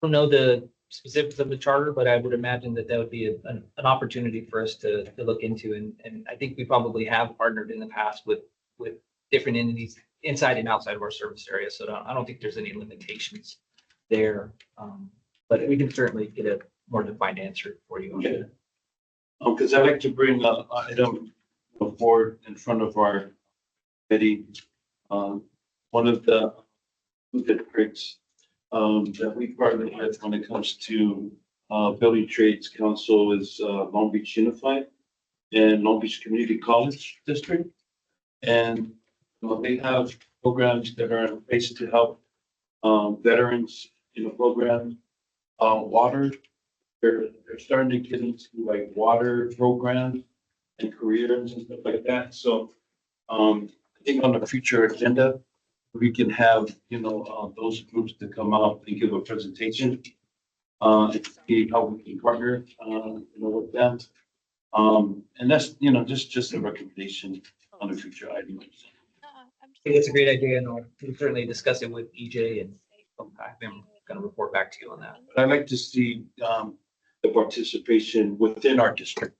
don't know the specifics of the charter, but I would imagine that would be an opportunity for us to look into. And I think we probably have partnered in the past with different entities inside and outside of our service area. So I don't think there's any limitations there. But we can certainly get a more defined answer for you. Okay. Because I'd like to bring an item forward in front of our committee. One of the districts that we partner with when it comes to building trades council is Long Beach Unified and Long Beach Community College District. And they have programs that are in place to help veterans, programs, water. They're starting to get into like water programs and careers and stuff like that. So I think on the future agenda, we can have, those groups to come out and give a presentation. And see how we can partner, with them. And that's, just a recommendation on the future items. I think it's a great idea, and we'll certainly discuss it with EJ, and I'm going to report back to you on that. But I'd like to see the participation within our district.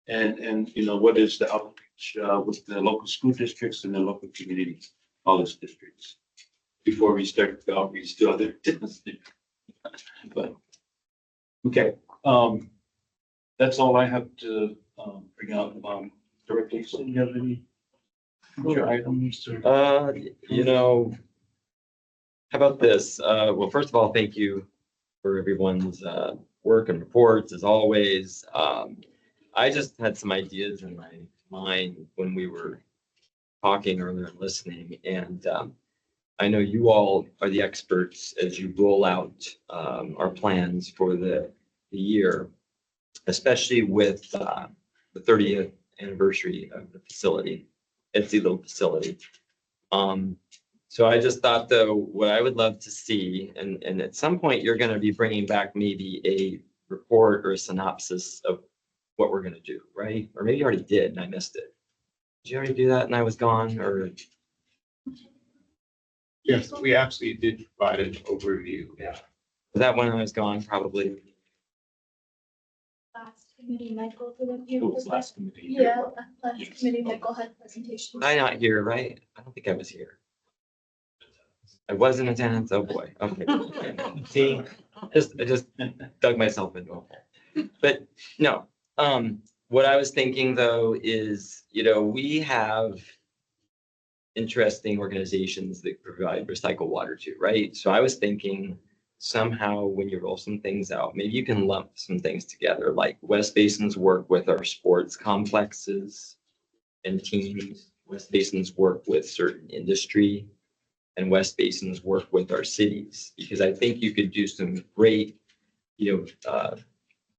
And what is the outreach with the local school districts and the local community college districts before we start the outreach to other districts. But, okay, that's all I have to bring out. Directly, so you have any future items? Or? How about this? Well, first of all, thank you for everyone's work and reports as always. I just had some ideas in my mind when we were talking earlier and listening, and I know you all are the experts as you roll out our plans for the year, especially with the 30th anniversary of the facility. It's the little facility. So I just thought, though, what I would love to see, and at some point you're going to be bringing back maybe a report or a synopsis of what we're going to do, right? Or maybe you already did and I missed it. Did you already do that and I was gone, or? Yes, we absolutely did provide an overview. Yeah. Was that when I was gone, probably? Last committee, Michael, for the Oh, it's last committee. Yeah, last committee, Michael had presentation. Was I not here, right? I don't think I was here. I was in attendance. Oh, boy. Okay. See, I just dug myself into a hole. But no, what I was thinking though is, we have interesting organizations that provide recycled water too, right? So I was thinking somehow when you roll some things out, maybe you can lump some things together, like West Basin's work with our sports complexes and teams, West Basin's work with certain industry, and West Basin's work with our cities, because I think you could do some great,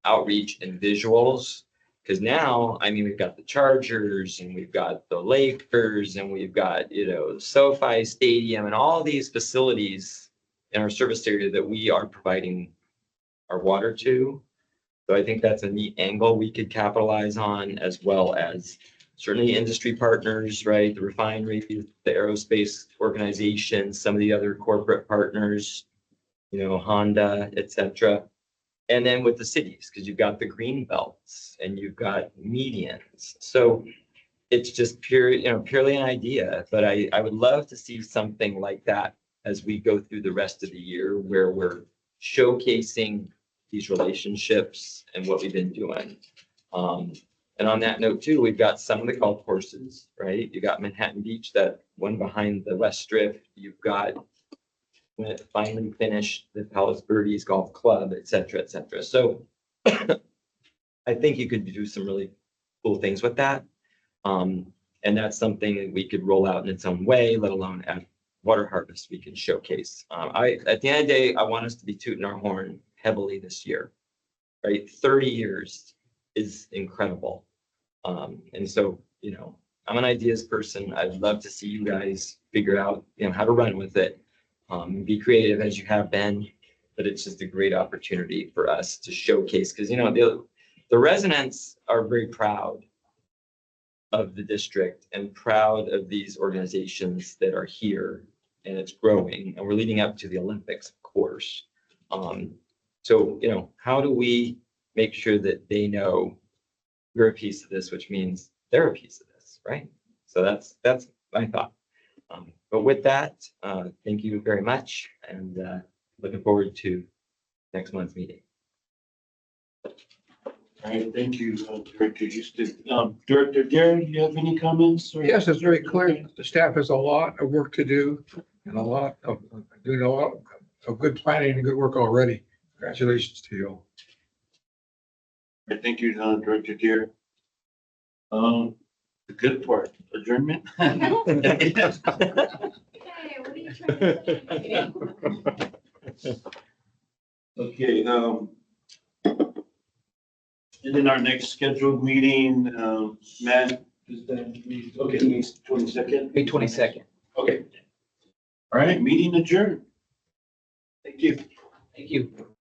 outreach and visuals. Because now, I mean, we've got the Chargers and we've got the Lakers and we've got, SoFi Stadium and all these facilities in our service area that we are providing our water to. So I think that's a neat angle we could capitalize on, as well as certainly industry partners, right? The refinery, the aerospace organizations, some of the other corporate partners, Honda, et cetera. And then with the cities, because you've got the green belts and you've got medians. So it's just purely an idea, but I would love to see something like that as we go through the rest of the year, where we're showcasing these relationships and what we've been doing. And on that note too, we've got some of the golf courses, right? You got Manhattan Beach, that one behind the West Strip. You've got, when it finally finished, the Palos Birdies Golf Club, et cetera, et cetera. So I think you could do some really cool things with that. And that's something that we could roll out in its own way, let alone at Water Harvest, we can showcase. At the end of the day, I want us to be tooting our horn heavily this year, right? 30 years is incredible. And so, I'm an ideas person. I'd love to see you guys figure out, how to run with it. Be creative as you have been, but it's just a great opportunity for us to showcase, because the residents are very proud of the district and proud of these organizations that are here, and it's growing, and we're leading up to the Olympics, of course. So how do we make sure that they know we're a piece of this, which means they're a piece of this, right? So that's my thought. But with that, thank you very much, and looking forward to next month's meeting. All right, thank you, Director Houston. Director Darren, do you have any comments? Yes, it's very clear. The staff has a lot of work to do and doing a lot of good planning and good work already. Congratulations to you all. All right, thank you, Director Darren. The good part, adjournment. Hey, what are you trying to say? Okay, and then our next scheduled meeting, Matt, is that, okay, May 22nd? May 22nd. Okay. All right, meeting adjourned. Thank you. Thank you.